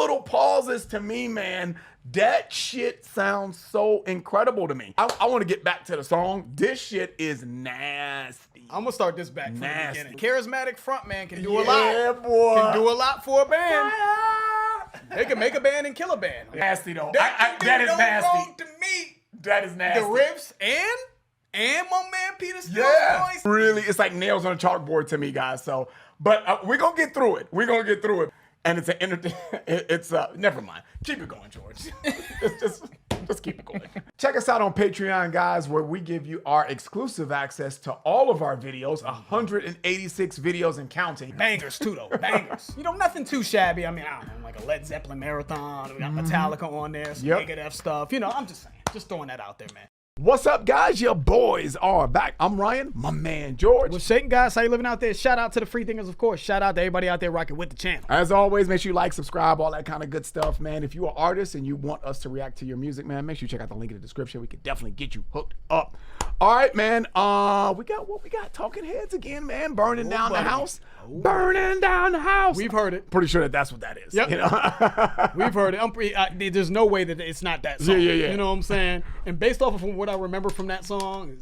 little pauses to me, man, that shit sounds so incredible to me. I want to get back to the song. This shit is nasty. I'm gonna start this back from Nasty. the beginning. Charismatic frontman can do a lot. Yeah, boy. Can do a lot for a band. They can make a band and kill a band. Nasty though. That is no nasty. wrong to me. That is nasty. The riffs and my man Peter Steele's voice. Really, it's like nails on a chalkboard to me, guys. So, but we're gonna get through it. We're gonna get through it. And it's never mind. Keep it going, George. just keep it going. Check us out on Patreon, guys, where we give you our exclusive access to all of our videos, 186 videos and counting. Bangers too, though. Bangers. You know, nothing too shabby. I mean, I don't know, like a Led Zeppelin marathon. We got Metallica on there, some Megadeth stuff. You know, I'm just saying, just throwing that out there, man. What's up, guys? Your boys are back. I'm Ryan, my man George. What's shaking, guys? How you living out there? Shout out to the free thinkers, of course. Shout out to everybody out there rocking with the channel. As always, make sure you like, subscribe, all that kind of good stuff, man. If you're an artist and you want us to react to your music, man, make sure you check out the link in the description. We can definitely get you hooked up. All right, man. We got Talking Heads again, man. Burning down the house. Burning down the house. We've heard it. Pretty sure that's what that is. Yep. You know? We've heard it. There's no way that it's not that song. Yeah. You know what I'm saying? And based off of what I remember from that song,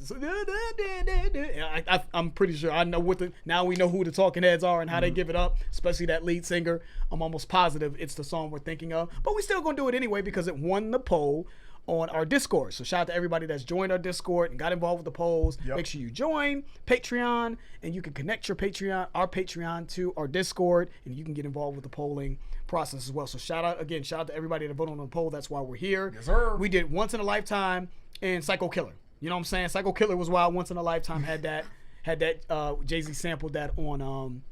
I'm pretty sure I know now we know who the Talking Heads are and how they give it up, especially that lead singer. I'm almost positive it's the song we're thinking of, but we still gonna do it anyway because it won the poll on our Discord. So shout out to everybody that's joined our Discord and got involved with the polls. Yep. Make sure you join Patreon and you can connect our Patreon to our Discord and you can get involved with the polling process as well. So shout out to everybody that voted on the poll. That's why we're here. Yes, sir. We did Once in a Lifetime and Psycho Killer. You know what I'm saying? Psycho Killer was wild. Once in a Lifetime had that Jay-Z sampled that on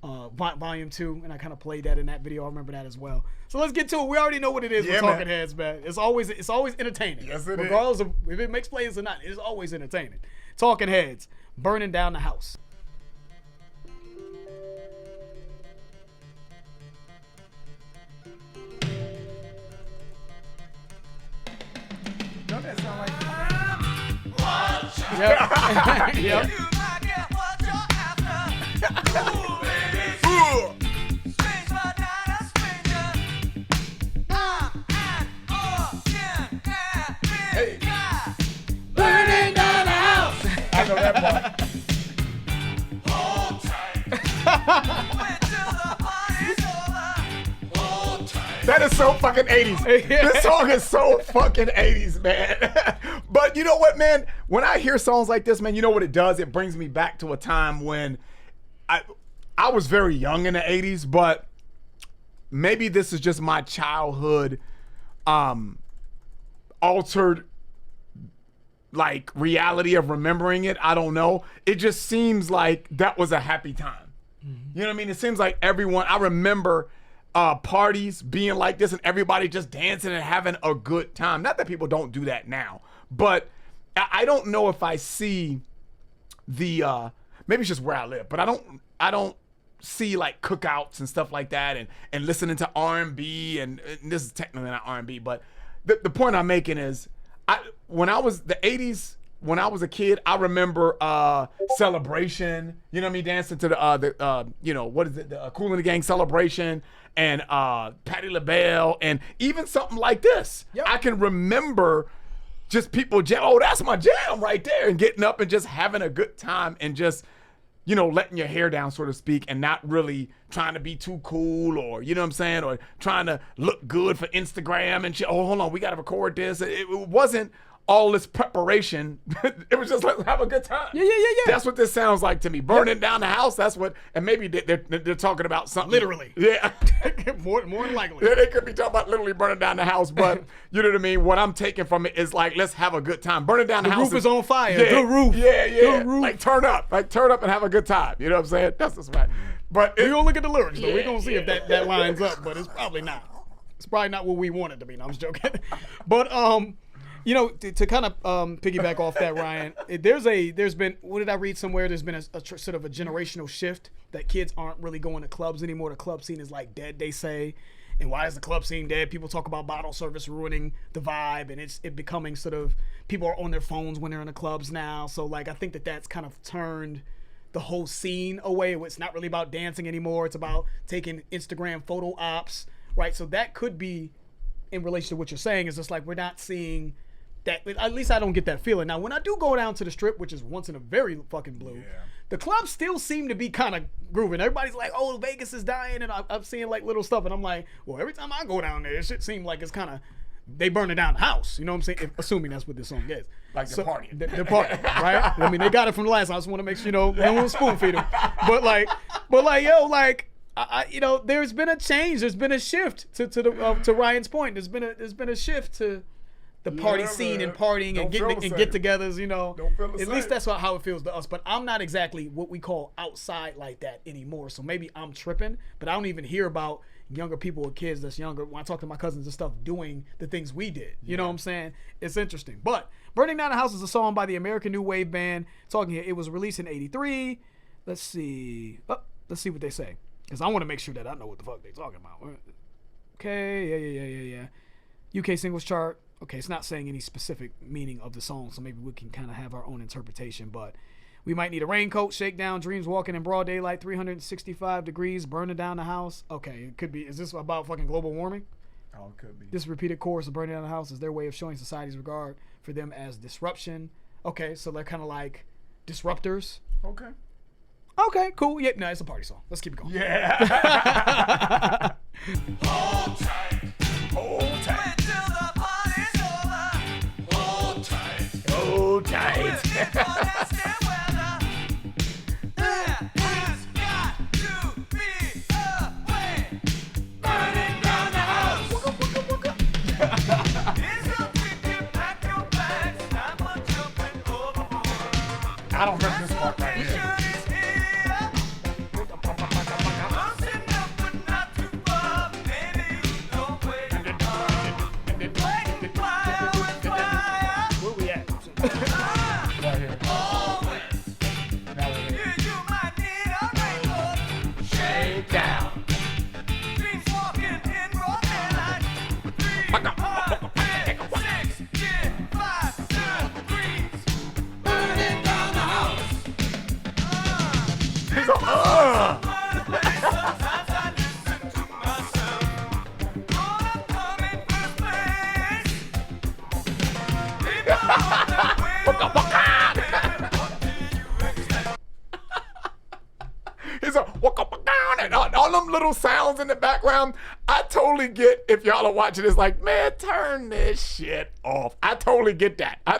Volume 2, and I kind of played that in that video. I remember that as well. So let's get to it. We already know what it is with Talking Heads, man. It's always entertaining. Yes, it is. Regardless of if it makes plays or not, it is always entertaining. Talking Heads, Burning Down the House. Don't that sound like Yep. Yep. Hey. Burning down the house. I know that part. Hold tight. That is so fucking 80s. This song is so fucking 80s, man. But you know what, man? When I hear songs like this, man, you know what it does? It brings me back to a time when I was very young in the 80s, but maybe this is just my childhood altered like reality of remembering it. I don't know. It just seems like that was a happy time. You know what I mean? It seems like everyone, I remember parties being like this and everybody just dancing and having a good time. Not that people don't do that now, but I don't know if I see the maybe it's just where I live, but I don't see like cookouts and stuff like that and listening to R&B and this is technically not R&B, but the point I'm making is when I was the 80s, when I was a kid, I remember Celebration, you know what I mean, dancing to the you know, what is it, the Kool and the Gang Celebration and Patti LaBelle and even something like this. Yep. I can remember just people jam, oh, that's my jam right there, and getting up and just having a good time and just, you know, letting your hair down, so to speak, and not really trying to be too cool or, you know what I'm saying, or trying to look good for Instagram and shit. Oh, hold on, we got to record this. It wasn't all this preparation. It was just let's have a good time. Yeah. That's what this sounds like to me. Burning down the house. That's what, and maybe they're talking about something. Literally. Yeah. more than likely. Yeah, they could be talking about literally burning down the house, but you know what I mean? What I'm taking from it is like, let's have a good time. Burning down the house. The roof is on fire. Yeah, The roof. Yeah. The roof. Like turn up and have a good time. You know what I'm saying? That's just right. But We're gonna look at the lyrics though. We're gonna see if that lines up, but it's probably not. It's probably not what we want it to be. No, I'm just joking. But you know, to kind of piggyback off that, Ryan, there's been, what did I read somewhere? There's been a sort of a generational shift that kids aren't really going to clubs anymore. The club scene is like dead, they say. And why is the club scene dead? People talk about bottle service ruining the vibe, and it becoming sort of, people are on their phones when they're in the clubs now. So like, I think that's kind of turned the whole scene away. It's not really about dancing anymore. It's about taking Instagram photo ops, right? So that could be in relation to what you're saying. Is just like we're not seeing that. At least I don't get that feeling. Now, when I do go down to the Strip, which is once in a very fucking blue, the clubs still seem to be kind of grooving. Everybody's like, "Oh, Vegas is dying," and I'm seeing like little stuff, and I'm like, "Well, every time I go down there, it shit seems like it's kind of." They burning down the house, you know what I'm saying? Assuming that's what this song is. Like the party. The party, right? I mean, they got it from the last. I just want to make sure, they don't spoon feed them. But like, yo, like, there's been a change. There's been a shift to Ryan's point. There's been a shift to the party scene and partying and get-togethers. Don't feel the At same. least that's how it feels to us. But I'm not exactly what we call outside like that anymore. So maybe I'm tripping, but I don't even hear about younger people or kids that's younger when I talk to my cousins and stuff doing the things we did. You know what I'm saying? It's interesting. But Burning Down the House is a song by the American New Wave Band. Talking here, it was released in 83. Let's see. Let's see what they say. Because I want to make sure that I know what the fuck they're talking about. Okay, yeah. UK singles chart. Okay, it's not saying any specific meaning of the song, so maybe we can kind of have our own interpretation. But we might need a raincoat, shakedown, dreams walking in broad daylight, 365 degrees, burning down the house. Okay, it could be. Is this about fucking global warming? Oh, it could be. This repeated chorus of burning down the house is their way of showing society's regard for them as disruption. Okay, so they're kind of like disruptors. Okay, cool. Yeah, no, it's a party song. Let's keep it going. Yeah. Hold tight. Hold tight. Wait till the party's over. Hold tight. Hold tight. We're for nasty weather. There has got to be a way. Burning down the house. It's so quick you pack your bags. Time for jumping overboard. I don't remember this part right here. Shirt is here. Close enough but not too far. Maybe you know where you are. Waiting fire with fire. Where we at? Right here. Always. Now we're here. You might need a raincoat. Shake down. Dreams walking in broad daylight. 3, 5, 2 degrees. Burning down the house. He's like, Sometimes I listen to myself. Lord, I'm coming first place. People on their way to what do you expect? He's like, waka waka, and all them little sounds in the background. I totally get if y'all are watching this, like, man, turn this shit off. I totally get that. I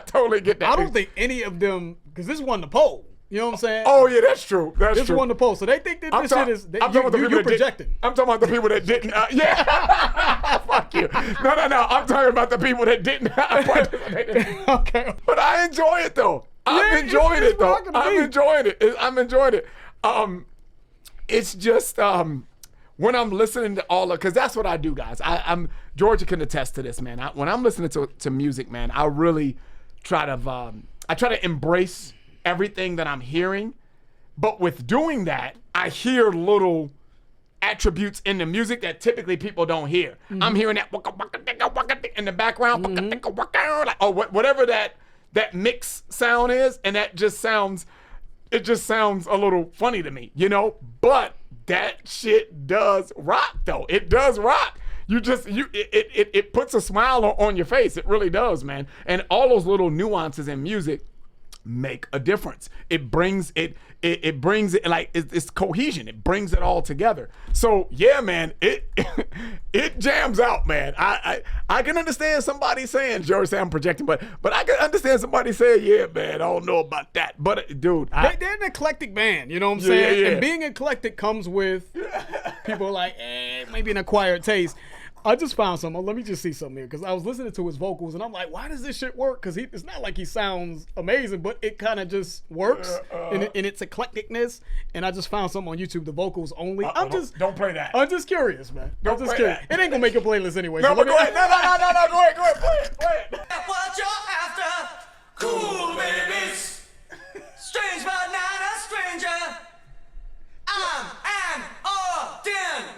don't think any of them, because this won the poll. You know what I'm saying? Oh yeah, that's true. That's This true. won the poll. So they think that this shit is, I'm talking about the people you're that did- projecting. I'm talking about the people that didn't. Yeah. Fuck you. No. I'm talking about the people that didn't participate. Okay. But I enjoy it though. I'm Yeah, enjoying it's it though. rocking to I'm me. enjoying it. I'm enjoying it. It's just when I'm listening to all of, because that's what I do, guys. I'm Georgia can attest to this, man. When I'm listening to music, man, I really try to embrace everything that I'm hearing. But with doing that, I hear little attributes in the music that typically people don't hear. I'm hearing that waka waka ticka waka tick in the background, waka ticka waka, like, whatever that mix sound is, and it just sounds a little funny to me, But that shit does rock, though. It does rock. It puts a smile on your face. It really does, man. And all those little nuances in music make a difference. It brings it like it's cohesion. It brings it all together. So yeah, man, it jams out, man. I can understand somebody saying, George said I'm projecting, but I can understand somebody saying, yeah, man, I don't know about that. But dude, They're an eclectic band, you know what I'm saying? yeah. And being eclectic comes with people like, maybe an acquired taste. I just found something. Let me just see something here, because I was listening to his vocals and I'm like, why does this shit work? Because it's not like he sounds amazing, but it kind of just works in its eclecticness. And I just found something on YouTube, the vocals only. don't play that. I'm just curious, man. Don't I'm just play curious. that. It ain't gonna make a playlist anyway. No, so but let go me- ahead. No, go ahead, play it. What you're after, cool babies. Strange but not a stranger. I'm an ordinary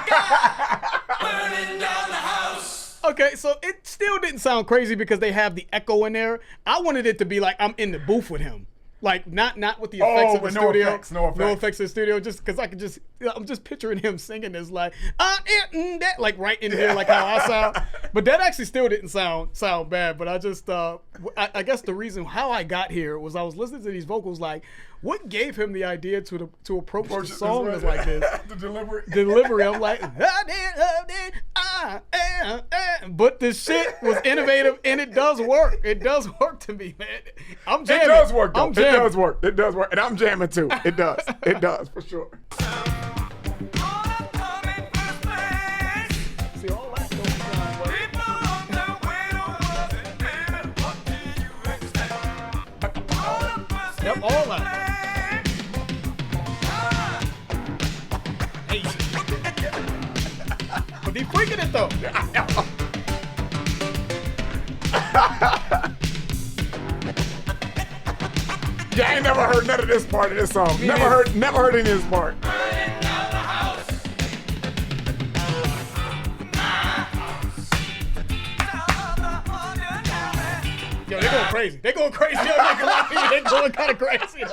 guy. Burning down the house. Okay, so it still didn't sound crazy because they have the echo in there. I wanted it to be like I'm in the booth with him. Like not with the effects of the with no studio. effects, no effects. in the studio. Just because I'm just picturing him singing this like that, like right in here, like how I sound. But that actually still didn't sound bad. But I just I guess the reason how I got here was I was listening to these vocals like. What gave him the idea to approach the song as like this? The delivery. I'm like, but the shit was innovative and it does work. It does work to me, man. I'm jamming. It does work, though. I'm jamming. It does work. It does work. And I'm jamming too. It does. It does, for sure. See, all that don't sound well. Yep, all that. Hey. But he freaking it though. Yeah, I ain't never heard none of this part of this song. Never heard any of this part. Yo, they're going crazy. They're going crazy. Yo, they're going kind of crazy.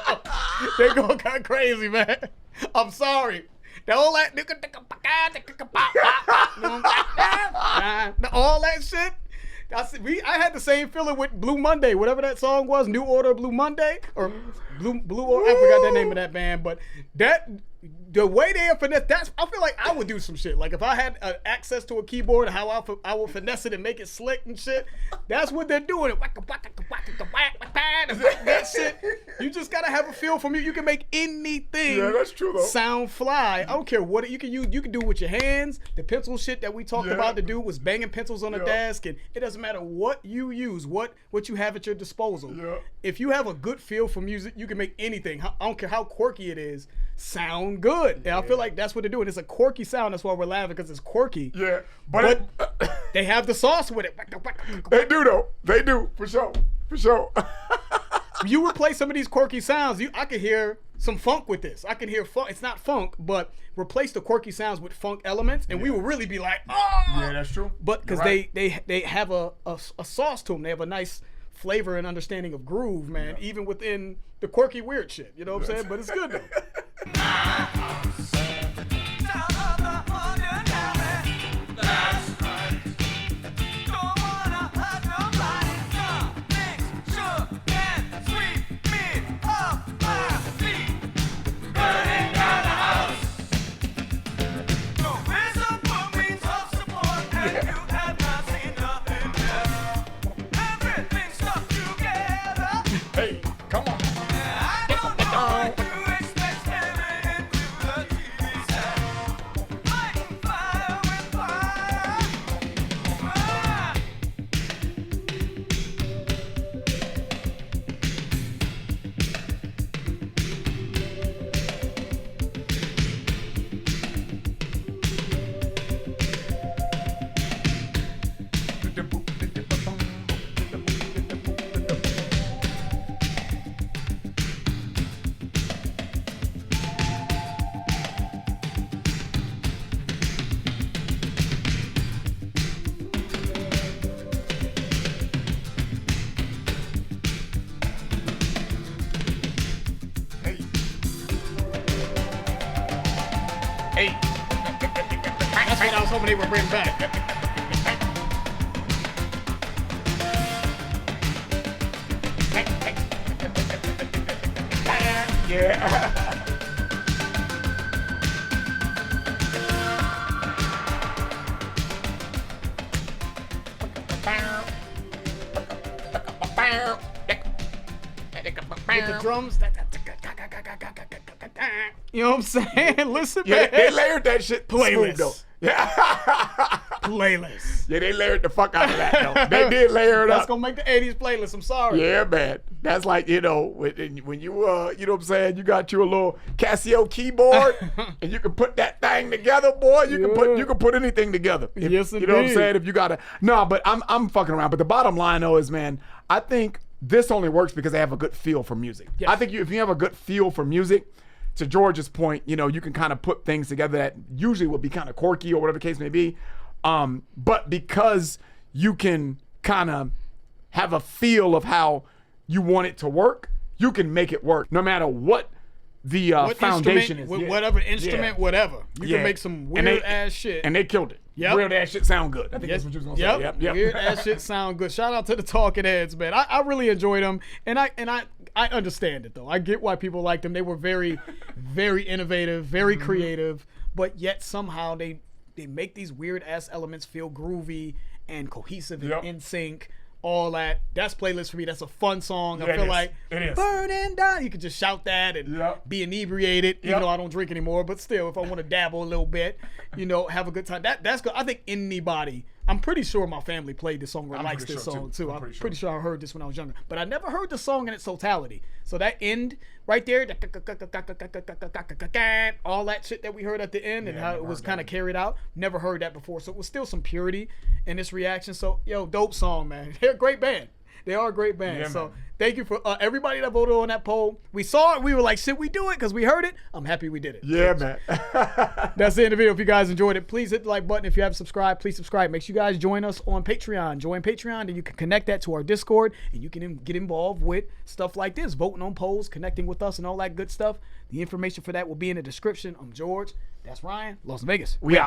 They're going kind of crazy, man. I'm sorry. All that all that shit. I had the same feeling with Blue Monday, whatever that song was, New Order Blue Monday or Blue Order. I forgot the name of that band, but the way they are finesse, I feel like I would do some shit. Like if I had access to a keyboard, how I will finesse it and make it slick and shit. That's what they're doing. That shit. You just gotta have a feel for me. You can make anything. Yeah, that's true though. Sound fly. I don't care what you can use. You can do it with your hands. The pencil shit that we talked about to do was banging pencils on the desk, and it doesn't matter what you use, what you have at your disposal. Yeah. If you have a good feel for music, you can make anything. I don't care how quirky it is. Sound good. And I feel like that's what they're doing. It's a quirky sound. That's why we're laughing, because it's quirky. Yeah, but they have the sauce with it. They do though. They do for sure. For sure. You replace some of these quirky sounds, I could hear some funk with this. I can hear funk. It's not funk, but replace the quirky sounds with funk elements, and we will really be like, oh. Yeah, that's true. But because right. they have a sauce to them. They have a nice flavor and understanding of groove, man. Even within the quirky weird shit. You know what I'm saying? But it's good though. Hey, come on. Hey. That's what I was hoping they would bring back. Yeah. With the drums. You know what I'm saying? Listen, Yeah, man. they layered that shit smooth, Playlist. though. Yeah. Playlist. Yeah, they layered the fuck out of that, though. They did layer it That's up. gonna make the 80s playlist. I'm sorry. Yeah, man. That's like, when you, you know what I'm saying, you got you a little Casio keyboard and you can put that thing together, boy. You can put anything together. Yes, You know what I'm indeed. saying? If you got to. No, but I'm fucking around. But the bottom line, though, is, man, I think this only works because they have a good feel for music. Yes. I think if you have a good feel for music, to George's point, you can kind of put things together that usually would be kind of quirky or whatever the case may be. But because you can kind of have a feel of how you want it to work, you can make it work no matter what the What foundation instrument, is. Yeah. whatever instrument, Yeah. whatever. You Yeah. can make some And weird they- ass shit. And they killed it. Yep. Weird ass shit sound good. I think that's what you was gonna say. Yep. Weird ass shit sound good. Shout out to the Talking Heads, man. I really enjoyed them, and I understand it though. I get why people liked them. They were very, very innovative, very creative, but yet somehow they make these weird ass elements feel groovy and cohesive and Yep. in sync. All that. That's playlist for me. That's a fun song. Yeah, I it feel is. like It is. burn and die. You can just shout that and Yep. be inebriated, even Yep. though I don't drink anymore. But still, if I want to dabble a little bit, have a good time. That's good. I think anybody. I'm pretty sure my family played this song or likes pretty this sure, song too. too. I'm I'm pretty pretty sure I heard this when I was younger, but I never heard the song in its totality. So that end right there, all that shit that we heard at the end and Yeah, how never it was heard kind of that. carried out, never heard that before. So it was still some purity in this reaction. So dope song, man. They're a great band. They are a great band. Yeah, So man. thank you for everybody that voted on that poll. We saw it. We were like, should we do it? Because we heard it. I'm happy we did it. Yeah, man. That's the end of the video. If you guys enjoyed it, please hit the like button. If you haven't subscribed, please subscribe. Make sure you guys join us on Patreon. Join Patreon, and you can connect that to our Discord, and you can get involved with stuff like this, voting on polls, connecting with us, and all that good stuff. The information for that will be in the description. I'm George. That's Ryan. Las Vegas. We out.